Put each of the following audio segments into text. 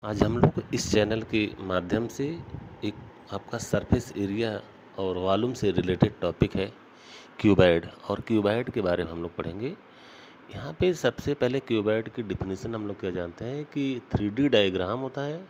आज हम लोग इस चैनल के माध्यम से एक आपका सरफेस एरिया और वॉल्यूम से रिलेटेड टॉपिक है क्यूबॉइड। और क्यूबॉइड के बारे में हम लोग पढ़ेंगे। यहाँ पे सबसे पहले क्यूबॉइड की डिफिनीशन हम लोग क्या जानते हैं कि 3D डायग्राम होता है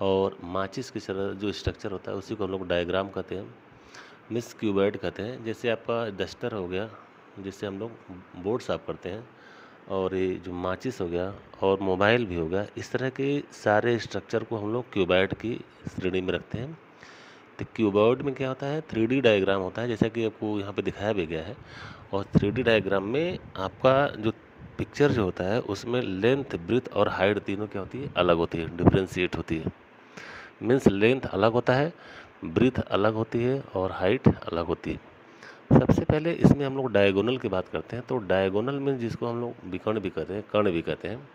और माचिस की तरह जो स्ट्रक्चर होता है उसी को हम लोग डायग्राम कहते हैं, मिस क्यूबॉइड कहते हैं। जैसे आपका डस्टर हो गया जिससे हम लोग बोर्ड साफ करते हैं, और ये जो माचिस हो गया और मोबाइल भी हो गया, इस तरह के सारे स्ट्रक्चर को हम लोग क्यूबॉइड की श्रेणी में रखते हैं। तो क्यूबॉइड में क्या होता है, 3D डायग्राम होता है जैसा कि आपको यहाँ पे दिखाया भी गया है। और 3D डायग्राम में आपका जो पिक्चर जो होता है उसमें लेंथ, ब्रीथ और हाइट तीनों क्या होती है, अलग होती है, डिफ्रेंशिएट होती है। मीन्स लेंथ अलग होता है, ब्रीथ अलग होती है और हाइट अलग होती है। सबसे पहले इसमें हम लोग डायगोनल की बात करते हैं। तो डायगोनल में जिसको हम लोग विकर्ण भी कहते हैं, कर्ण भी कहते हैं,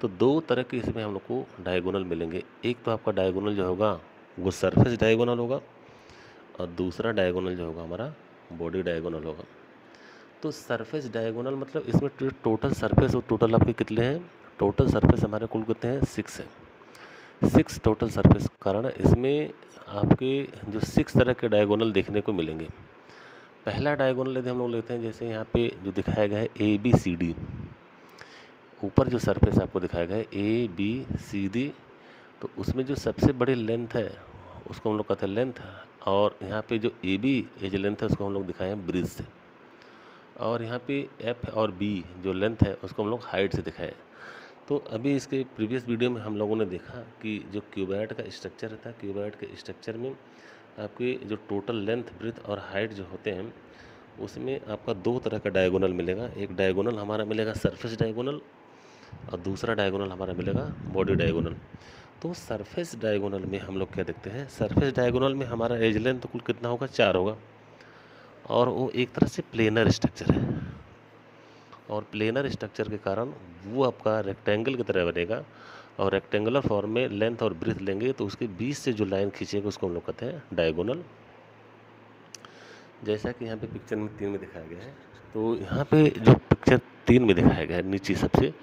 तो दो तरह के इसमें हम लोग को डायगोनल मिलेंगे। एक तो आपका डायगोनल जो होगा वो सरफेस डायगोनल होगा, और दूसरा डायगोनल जो होगा हमारा बॉडी डायगोनल होगा। तो सरफेस डायगोनल मतलब इसमें टोटल सरफेस और टोटल आपके कितने हैं, टोटल सरफेस हमारे कुल कितने हैं, 6 है। 6 टोटल सरफेस के कारण इसमें आपके जो 6 तरह के डायगोनल देखने को मिलेंगे। पहला डायगोनल यदि हम लोग लेते हैं, जैसे यहाँ पे जो दिखाया गया है ABCD, ऊपर जो सरफेस आपको दिखाया गया है ABCD, तो उसमें जो सबसे बड़ी लेंथ है उसको हम लोग कहते हैं लेंथ। और यहाँ पे जो AB ये जो लेंथ है उसको हम लोग दिखाए हैं ब्रिज से। और यहाँ पे F और B जो लेंथ है उसको हम लोग हाइट से दिखाए। तो अभी इसके प्रीवियस वीडियो में हम लोगों ने देखा कि जो क्यूबॉइड का स्ट्रक्चर था, क्यूबॉइड के स्ट्रक्चर में आपके जो टोटल लेंथ, ब्रीथ और हाइट जो होते हैं उसमें आपका दो तरह का डायगोनल मिलेगा। एक डायगोनल हमारा मिलेगा सरफेस डायगोनल, और दूसरा डायगोनल हमारा मिलेगा बॉडी डायगोनल। तो सरफेस डायगोनल में हम लोग क्या देखते हैं, सरफेस डायगोनल में हमारा एज लेंथ कुल कितना होगा, 4 होगा। और वो एक तरह से प्लेनर स्ट्रक्चर है, और प्लेनर स्ट्रक्चर के कारण वो आपका रेक्टेंगल की तरह बनेगा। और रेक्टेंगुलर फॉर्म में लेंथ और ब्रीथ लेंगे तो उसके बीच से जो लाइन खींचेगा उसको हम लोग कहते हैं डायगोनल। जैसा कि यहाँ पे पिक्चर में 3 में दिखाया गया है। तो यहाँ पे जो पिक्चर 3 में दिखाया गया है नीचे सबसे,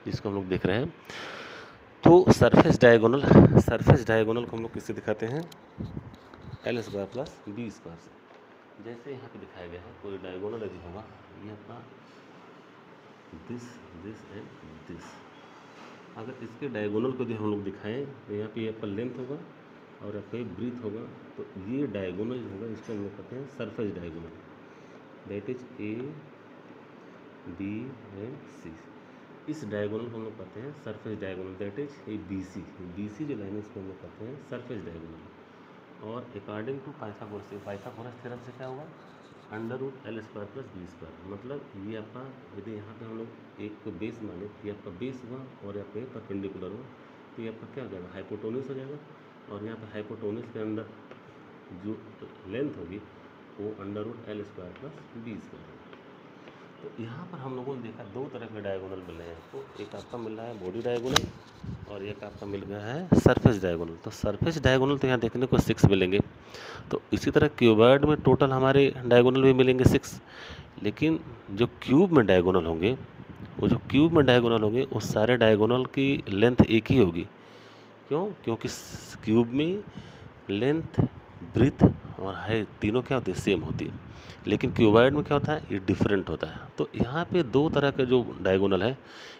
जिसको हम लोग देख रहे हैं, तो सरफेस डायगोनल को हम लोग किससे दिखाते हैं, L² प्लस B² से। जैसे यहाँ पे दिखाया गया है कोई डायगोनल यदि होगा, ये अपना दिस दिस एंड दिस, अगर इसके डायगोनल को यदि हम लोग दिखाएं तो यहाँ पे आपका लेंथ होगा और आपका ब्रीथ होगा। तो ये डायगोनल जो होगा इसको हम लोग कहते हैं surface diagonal, that is A B and C। इस डायगोनल को हम लोग कहते हैं surface diagonal, that is a BC जो लाइन है इसको हम लोग कहते हैं सरफेस डायगोनल। और अकॉर्डिंग टू पाइथागोरस थ्योरम से क्या होगा, √L² प्लस B²। मतलब ये आपका यदि यहाँ पे हम लोग एक को बेस माने, ये आपका बेस हुआ और यहाँ पे परपेंडिकुलर हुआ, तो ये आपका क्या हो जाएगा, हाइपोटोनस हो जाएगा। और यहाँ पे हाइपोटोनस के अंदर जो लेंथ होगी वो √L² प्लस B² होगी। तो यहाँ पर हम लोगों ने देखा दो तरह के डायगोनल मिल रहे हैं। तो एक आपका मिल रहा है बॉडी डायगोनल और एक आपका मिल गया है सरफेस डायगोनल। तो सरफेस डायगोनल तो यहाँ देखने को 6 मिलेंगे। तो इसी तरह क्यूबॉइड में टोटल हमारे डायगोनल भी मिलेंगे 6। लेकिन जो क्यूब में डायगोनल होंगे, वो जो क्यूब में डायगोनल होंगे उस सारे डायगोनल की लेंथ एक ही होगी। क्यों, क्योंकि क्यूब में लेंथ, ब्रीथ और हाइट तीनों क्या होती है, सेम होती है। लेकिन क्यूबॉइड में क्या होता है, ये डिफरेंट होता है। तो यहाँ पे दो तरह के जो डायगोनल है,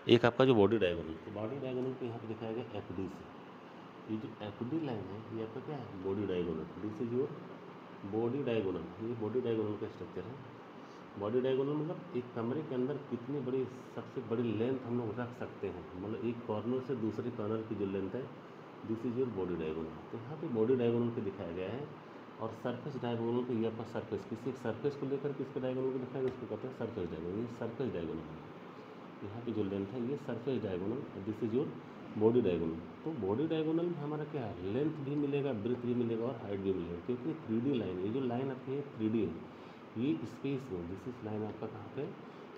एक आपका जो बॉडी डायगोनल, तो बॉडी डायगोनल को यहाँ पे दिखाया गया FD से। ये जो FD लाइन है ये आपका क्या है, body diagonal. This is your body diagonal, ये बॉडी डायगोनल का स्ट्रक्चर है। बॉडी डायगोनल मतलब एक कमरे के अंदर कितनी बड़ी, सबसे बड़ी लेंथ हम लोग रख सकते हैं, मतलब एक कॉर्नर से दूसरे कॉर्नर की जो लेंथ है, this is your body diagonal. तो यहाँ पे बॉडी डायगोनल को दिखाया गया है। और सरफेस डायगोनल को ये आपका सरफेस, किसी एक सरफेस को लेकर किसके डायगोनल को दिखाया गया, उसको कहते हैं सरफेस डायगोनल। ये सरफेस डायगोनल है, यहाँ की जो लेंथ है ये surface diagonal, this is your body diagonal. तो बॉडी डायगोनल में हमारा क्या है, लेंथ भी मिलेगा, ब्रीथ भी मिलेगा और हाइट भी मिलेगा, क्योंकि 3D लाइन, ये जो लाइन आपकी है 3D है, ये स्पेस में, दिस इज लाइन आपका कहाँ पे,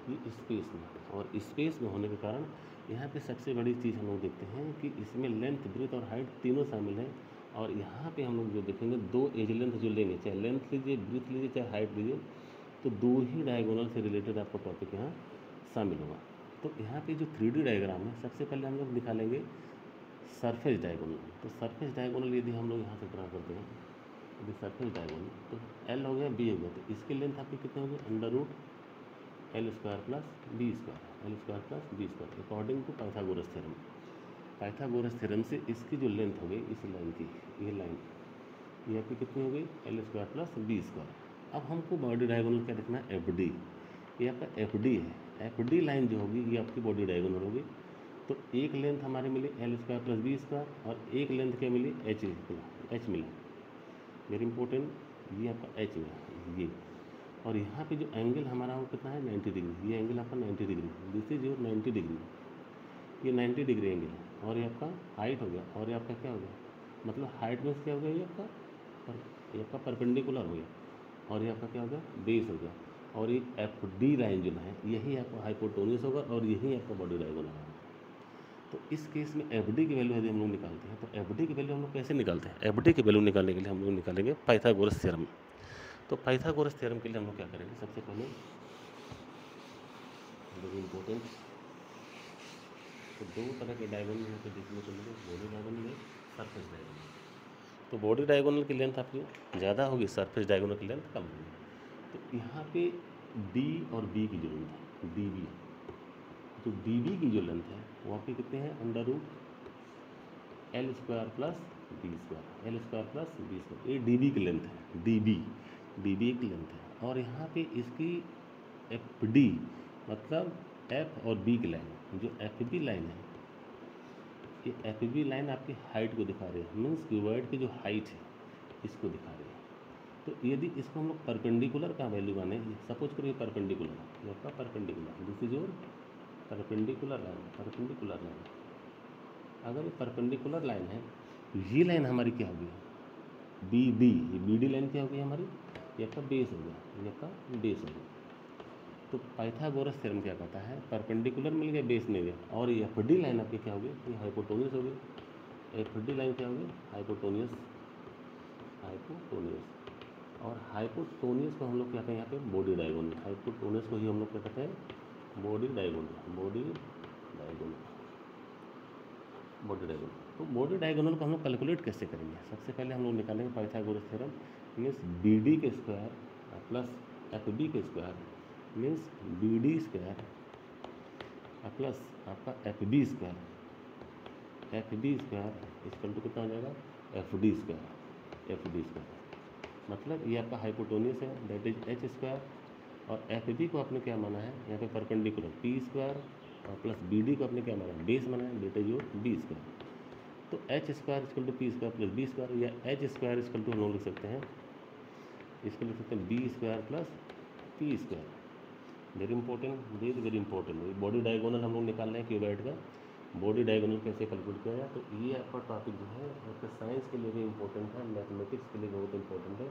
ये स्पेस में। और स्पेस में होने के कारण यहाँ पे सबसे बड़ी चीज़ हम लोग देखते हैं कि इसमें लेंथ, ब्रीथ और हाइट तीनों शामिल हैं। और यहाँ पे हम लोग जो देखेंगे दो एज लेंथ जो लेंगे, चाहे लेंथ लीजिए, ब्रीथ लीजिए, चाहे हाइट लीजिए, तो दो ही डायगोनल से रिलेटेड आपका टॉपिक यहाँ शामिल होगा। तो यहाँ पे जो 3D डायग्राम है, सबसे पहले हम लोग दिखा लेंगे सरफेस डायगोनल। तो सरफेस डायगोनल यदि हम लोग यहाँ से ड्रा करते हैं, यदि सरफेस डायगोनल तो एल हो गया, बी हो गया, तो इसकी लेंथ आपकी कितने हो गई, under root L square plus B square, L square plus B square according to Pythagoras theorem. Pythagoras theorem से इसकी जो लेंथ हो गई इस लाइन की, ये लाइन ये आपकी कितनी हो गई, L square plus B square. अब हमको बॉडी डायगोनल क्या देखना है, एफ डी। ये आपका एफ डी है, एफ डी लाइन जो होगी ये आपकी बॉडी डायगोनल होगी। तो एक लेंथ हमारी मिली L square plus B square और एक लेंथ क्या मिली, एच मिला, वेरी इंपॉर्टेंट, ये आपका एच मिला ये। और यहाँ पे जो एंगल हमारा वो कितना है, 90 डिग्री। ये एंगल आपका 90 degree, this is your 90 degree, ये 90 डिग्री एंगल है। और ये आपका हाइट हो गया, और ये आपका क्या हो गया, मतलब हाइट में क्या हो गया, ये आपका परपेंडिकुलर हो गया, और ये आपका क्या हो गया, बेस हो गया। और ये एफ डी लाइन जो है यही आपका हाइपोटेन्यूस होगा और यही आपका बॉडी डायगोनल होगा। तो इस केस में एफ डी की वैल्यू यदि हम लोग निकालते हैं, तो एफ डी की वैल्यू हम लोग कैसे निकालते हैं, एफ डी की वैल्यू निकालने के लिए हम लोग निकालेंगे पाइथागोरस थ्योरम। तो पाइथागोरस थ्योरम के लिए हम लोग क्या करेंगे, सबसे पहले वेरी इंपॉर्टेंट, तो दो तरह के डायगोनल यहाँ पे देखने को मिले, बॉडी डायगोनल है, सरफेस डायगोनल। तो बॉडी डायगोनल की लेंथ आपकी ज़्यादा होगी, सरफेस डायगोनल की लेंथ कम होगी। तो यहाँ पे डी और बी की जो लेंथ है, डी बी, तो डी बी की जो लेंथ है वो आपकी कितने हैं, under root L square plus B square, L square plus B square, ये डी बी की लेंथ है, डी बी की लेंथ है। और यहाँ पे इसकी एफ डी मतलब एफ और बी की लाइन, जो एफ बी लाइन है, ये एफ बी लाइन आपकी हाइट को दिखा रही है, मीन्स क्यूबॉइड की जो हाइट है इसको दिखा रही है। तो यदि इसको हम लोग परपेंडिकुलर का वैल्यू माने, सपोज करो ये परपेंडिकुलर है, आपका perpendicular, this is your perpendicular line, perpendicular line. अगर ये परपेंडिकुलर लाइन है तो ये लाइन हमारी क्या होगी, बी डी, ये बी डी लाइन क्या होगी हमारी, ये आपका बेस हो गया, ये आपका बेस हो गया। तो पाइथागोरस थ्योरम क्या कहता है, परपेंडिकुलर मिल गया, बेस मिल गया, और ये एफ डी लाइन आपकी क्या होगी, ये हाइपोटेन्यूस होगी। एफ डी लाइन क्या होगी, हाइपोटेन्यूस, हाइपोटेन्यूस। और हाइपोटेन्यूस को हम लोग क्या कहते हैं यहाँ पे, बॉडी डायगोनल। हाइपोटेन्यूस को ही हम लोग क्या कहते हैं, body diagonal, body diagonal, body diagonal. तो बॉडी डायगोनल को हम लोग कैलकुलेट कैसे करेंगे, सबसे पहले हम लोग निकालेंगे Pythagoras theorem, means B D के स्क्वायर प्लस एफ बी के square, means B D square plus आपका F B square, F B square equal to कितना हो जाएगा, F D square, F D square. मतलब ये आपका हाइपोटेन्यूस है, दैट इज एच स्क्वायर, और एफ बी को आपने क्या माना है यहाँ पे, परपेंडिकुलर पी स्क्वायर, और प्लस बी डी को आपने क्या माना है, बेस माना है, that is your B square. तो H square equal to P square plus B square, या एच स्क्वायर इक्वल टू हम लोग लिख सकते हैं, इसको लिख सकते हैं B square plus P square. Very important, this very important. Body diagonal हम लोग निकाल रहे हैं क्यूबॉइड का, बॉडी डायगोनल कैसे कैलकुलेट किया जाए। तो ये आपका टॉपिक जो है आपके साइंस के लिए भी इंपॉर्टेंट है, मैथमेटिक्स के लिए बहुत इंपॉर्टेंट है,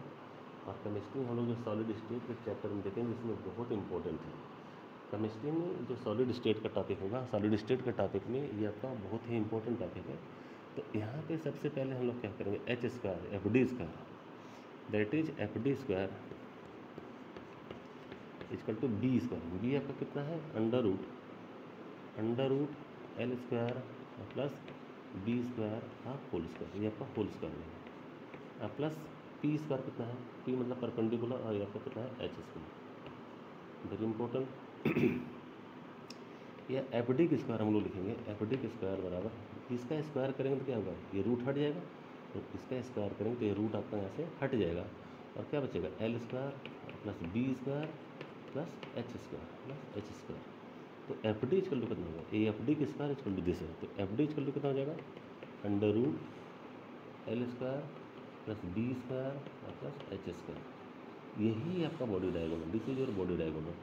और केमिस्ट्री हम लोग जो सॉलिड स्टेट के चैप्टर में देखेंगे जिसमें बहुत इंपॉर्टेंट है। केमिस्ट्री में जो सॉलिड स्टेट का टॉपिक होगा, सॉलिड स्टेट के टॉपिक में ये आपका बहुत ही इंपॉर्टेंट टॉपिक है। तो यहाँ पे सबसे पहले हम लोग क्या करेंगे, H square F D square, that is F D square equal to B square. B आपका कितना है, under root L square plus B square whole square, ये आपका होल स्क्वायर है, प्लस पी स्क्वायर कितना है, पी मतलब परपेंडिकुलर, और ये आपका कितना है, एच स्क्वायर। Very important. या एफ डी की स्क्वायर हम लोग लिखेंगे, एफ डी की स्क्वायर बराबर, इसका स्क्वायर करेंगे तो क्या होगा, ये रूट हट जाएगा, तो इसका स्क्वायर करेंगे तो ये रूट आपका यहाँ से हट जाएगा, और क्या बचेगा, L square plus B square plus H square plus H square. तो एफ डी इक्वल टू कितना होगा, ए एफ डी की स्क्वायर इक्वल टू दिस है, तो एफ डी इक्वल टू कितना हो जाएगा, under root L square plus B square plus H square. यही आपका body diagonal, this is your body diagonal.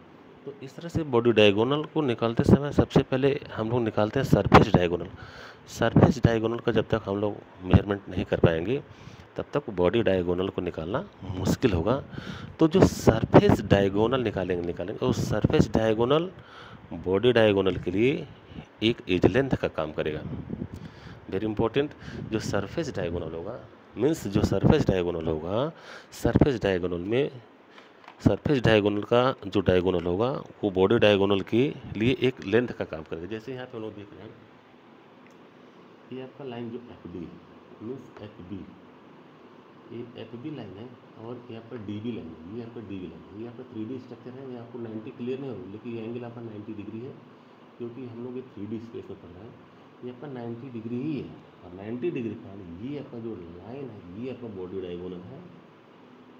तो इस तरह से बॉडी डायगोनल को निकालते समय सबसे पहले हम लोग निकालते हैं सरफेस डायगोनल। सरफेस डायगोनल का जब तक हम लोग मेजरमेंट नहीं कर पाएंगे तब तक बॉडी डायगोनल को निकालना मुश्किल होगा। तो जो सरफेस डायगोनल निकालेंगे उस सरफेस डायगोनल बॉडी डायगोनल के लिए एक एज लेंथ का काम करेगा। वेरी इंपॉर्टेंट, जो सरफेस डायगोनल होगा, मीन्स जो सरफेस डायगोनल होगा, सरफेस डायगोनल में सरफेस डायगोनल का जो डायगोनल होगा वो बॉडी डायगोनल के लिए एक लेंथ का काम करेगा। जैसे यहाँ पे हम लोग देख रहे हैं, ये आपका लाइन जो F B means F B, ये एफ बी लाइन है और ये आपका डी बी लाइन है, ये आपका डी बी लाइन है, ये आपका 3D स्ट्रक्चर है। ये आपको 90 क्लियर नहीं होगा, लेकिन ये एंगल आपका 90 डिग्री है, क्योंकि हम लोग ये 3D स्पेस में पढ़ रहे हैं। ये आपका 90 डिग्री ही है, और 90 डिग्री का ये आपका जो लाइन है ये आपका बॉडी डायगोनल है,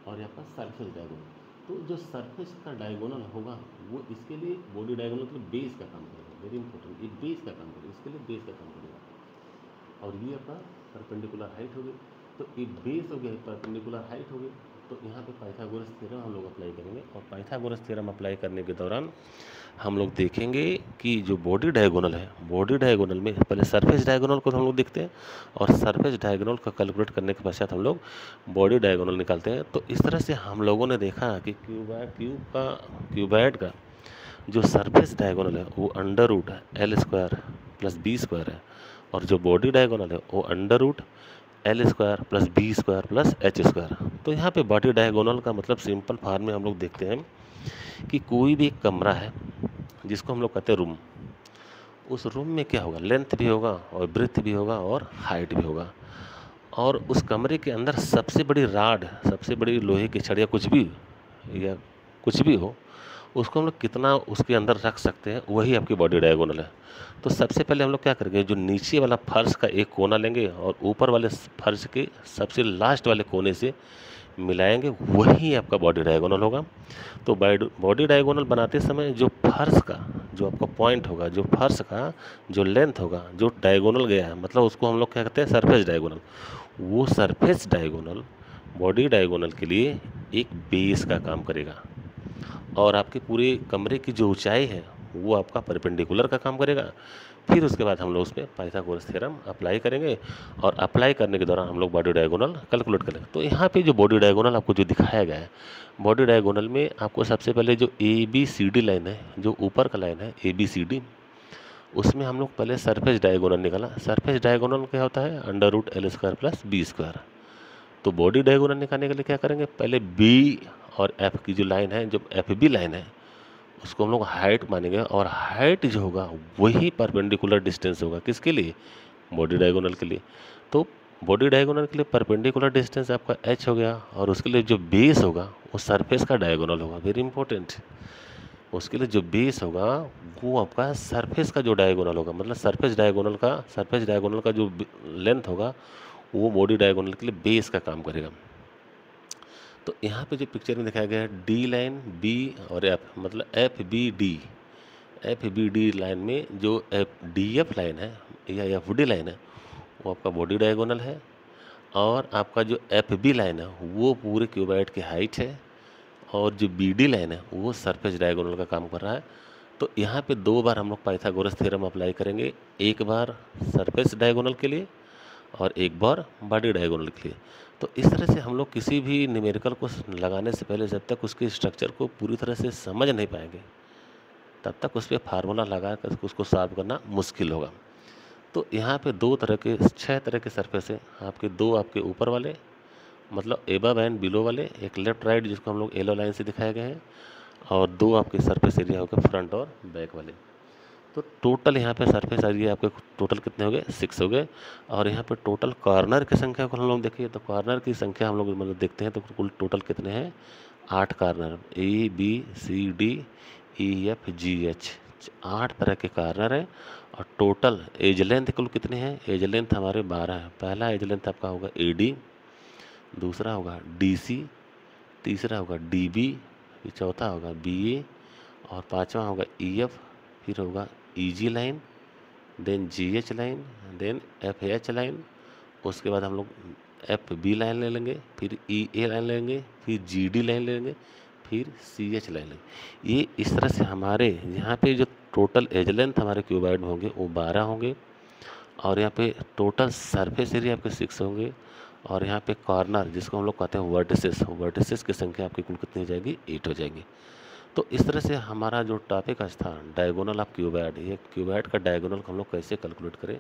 और ये आपका सरफेस डायगोनल। तो जो सरफेस का डायगोनल होगा वो इसके लिए बॉडी डायगोनल के लिए बेस का काम करेगा, वेरी इंपॉर्टेंट, ये बेस का काम करेगा, इसके लिए बेस का काम करेगा। और ये आपका परपेंडिकुलर हाइट होगी, तो ये बेस हो गया, परपेंडिकुलर हाइट हो गई। तो यहाँ पे पाइथागोरस थ्योरम हम लोग अप्लाई करेंगे, और पाइथागोरस थ्योरम अप्लाई करने के दौरान हम लोग देखेंगे कि जो बॉडी डायगोनल है, बॉडी डायगोनल में पहले सरफेस डायगोनल को हम लोग देखते हैं, और सरफेस डायगोनल का कैलकुलेट करने के पश्चात हम लोग बॉडी डायगोनल निकालते हैं। तो इस तरह से हम लोगों ने देखा कि क्यूबॉइड का जो सरफेस डायगोनल है वो under root L square plus B square है, और जो बॉडी डायगोनल है वो under root L square plus B square plus H square. तो यहाँ पे बॉडी डायगोनल का मतलब सिंपल फॉर्म में हम लोग देखते हैं कि कोई भी एक कमरा है जिसको हम लोग कहते हैं रूम, उस रूम में क्या होगा, लेंथ भी होगा और ब्रेथ भी होगा और हाइट भी होगा, और उस कमरे के अंदर सबसे बड़ी राड, सबसे बड़ी लोहे की छड़ या कुछ भी हो, उसको हम लोग कितना उसके अंदर रख सकते हैं, वही आपकी बॉडी डायगोनल है। तो सबसे पहले हम लोग क्या करेंगे, जो नीचे वाला फर्श का एक कोना लेंगे और ऊपर वाले फर्श के सबसे लास्ट वाले कोने से मिलाएंगे, वही आपका बॉडी डायगोनल होगा। तो बॉडी डायगोनल बनाते समय जो फर्श का जो आपका पॉइंट होगा, जो फर्श का जो लेंथ होगा, जो डायगोनल गया है, मतलब उसको हम लोग क्या कहते हैं, सरफेस डायगोनल। वो सरफेस डायगोनल बॉडी डायगोनल के लिए एक बेस का काम करेगा, और आपके पूरे कमरे की जो ऊंचाई है वो आपका परपेंडिकुलर का काम करेगा। फिर उसके बाद हम लोग उसमें पाइथागोरस थ्योरम अप्लाई करेंगे, और अप्लाई करने के दौरान हम लोग बॉडी डायगोनल कैलकुलेट करेंगे। तो यहाँ पे जो बॉडी डायगोनल आपको जो दिखाया गया है, बॉडी डायगोनल में आपको सबसे पहले जो A B C D line है, जो ऊपर का लाइन है ए बी सी डी, उसमें हम लोग पहले सरफेस डायगोनल निकाला। सरफेस डायगोनल क्या होता है, under root L square plus B square. तो बॉडी डायगोनल निकालने के लिए क्या करेंगे, पहले बी और एफ की जो लाइन है, जो एफ बी लाइन है, उसको हम लोग हाइट मानेंगे, और हाइट जो होगा वही परपेंडिकुलर डिस्टेंस होगा, किसके लिए, बॉडी डायगोनल के लिए। तो बॉडी डायगोनल के लिए परपेंडिकुलर डिस्टेंस आपका h हो गया, और उसके लिए जो बेस होगा वो सरफेस का डायगोनल होगा, वेरी इंपॉर्टेंट। उसके लिए जो बेस होगा वो आपका सरफेस का जो डायगोनल होगा, मतलब सरफेस डायगोनल का जो लेंथ होगा वो बॉडी डायगोनल के लिए बेस का काम करेगा। तो यहाँ पे जो पिक्चर में दिखाया गया है, डी लाइन बी और एफ, मतलब एफ बी डी लाइन में जो डी एफ लाइन है या एफ डी लाइन है वो आपका बॉडी डायगोनल है, और आपका जो एफ बी लाइन है वो पूरे क्यूबॉइड की हाइट है, और जो बी डी लाइन है वो सरफेस डायगोनल का काम कर रहा है। तो यहाँ पे दो बार हम लोग पाइथागोरस थ्योरम अप्लाई करेंगे, एक बार सरफेस डायगोनल के लिए और एक बार बॉडी डायगोनल के लिए। तो इस तरह से हम लोग किसी भी न्यूमेरिकल को लगाने से पहले जब तक उसके स्ट्रक्चर को पूरी तरह से समझ नहीं पाएंगे, तब तक उस पर फार्मूला लगा कर उसको सॉल्व करना मुश्किल होगा। तो यहाँ पे 6 तरह के सरफेस हैं आपके, दो आपके ऊपर वाले मतलब एबव एंड बिलो वाले, एक लेफ्ट राइट जिसको हम लोग येलो लाइन से दिखाए गए हैं, और दो आपके सरफेस एरिया हो गए फ्रंट और बैक वाले। तो टोटल यहाँ पे सरफेस एरिया आपके टोटल कितने हो गए, 6 हो गए। और यहाँ पे टोटल कॉर्नर की संख्या को हम लोग देखिए, तो कॉर्नर की संख्या हम लोग मतलब देखते हैं, तो कुल टोटल कितने हैं, 8 corner, A B C D E F G H, 8 तरह के कॉर्नर हैं। और टोटल एज लेंथ कुल कितने हैं, एज लेंथ हमारे 12 है। पहला एज लेंथ आपका होगा ए डी, दूसरा होगा डी सी, तीसरा होगा डी बी, चौथा होगा बी ए, और पाँचवा होगा ई एफ, फिर होगा E G line, then G H line, then F H line. उसके बाद हम लोग एफ बी लाइन ले लेंगे, फिर ई ए लाइन लेंगे, फिर जी डी लाइन लेंगे, फिर सी एच लाइन लेंगे। ये इस तरह से हमारे यहाँ पे जो टोटल एज लेंथ हमारे क्यूबॉइड में होंगे वो 12 होंगे, और यहाँ पे टोटल सरफेस एरिया आपके 6 होंगे, और यहाँ पे कॉर्नर जिसको हम लोग कहते हैं वर्टिसेस की संख्या आपकी कुल कितनी हो जाएगी, 8 हो जाएगी। तो इस तरह से हमारा जो टॉपिक आज था डायगोनल ऑफ क्यूबॉइड, ये क्यूबॉइड का डायगोनल को हम लोग कैसे कैलकुलेट करें,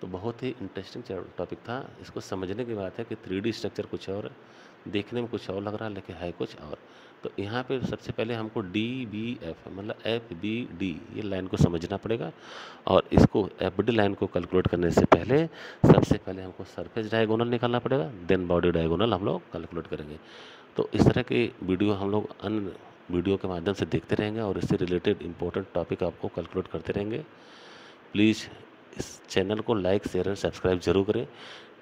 तो बहुत ही इंटरेस्टिंग टॉपिक था। इसको समझने की बात है कि 3D स्ट्रक्चर कुछ और देखने में कुछ और लग रहा है लेकिन है कुछ और। तो यहाँ पे सबसे पहले हमको DBF मतलब FBD ये लाइन को समझना पड़ेगा, और इसको FBD लाइन को कैलकुलेट करने से पहले सबसे पहले हमको सरफेस डायगोनल निकालना पड़ेगा, देन बॉडी डायगोनल हम लोग कैलकुलेट करेंगे। तो इस तरह के वीडियो हम लोग अन्य वीडियो के माध्यम से देखते रहेंगे और इससे रिलेटेड इंपॉर्टेंट टॉपिक आपको कैलकुलेट करते रहेंगे। प्लीज़ इस चैनल को लाइक, शेयर एंड सब्सक्राइब जरूर करें।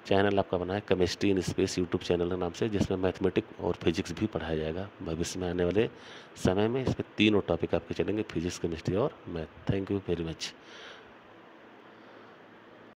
चैनल आपका बना है chemistry in space YouTube channel के नाम से, जिसमें मैथमेटिक्स और फिजिक्स भी पढ़ाया जाएगा। भविष्य में आने वाले समय में इसमें तीनों टॉपिक आपके चलेंगे, फिजिक्स, केमिस्ट्री और math. Thank you very much.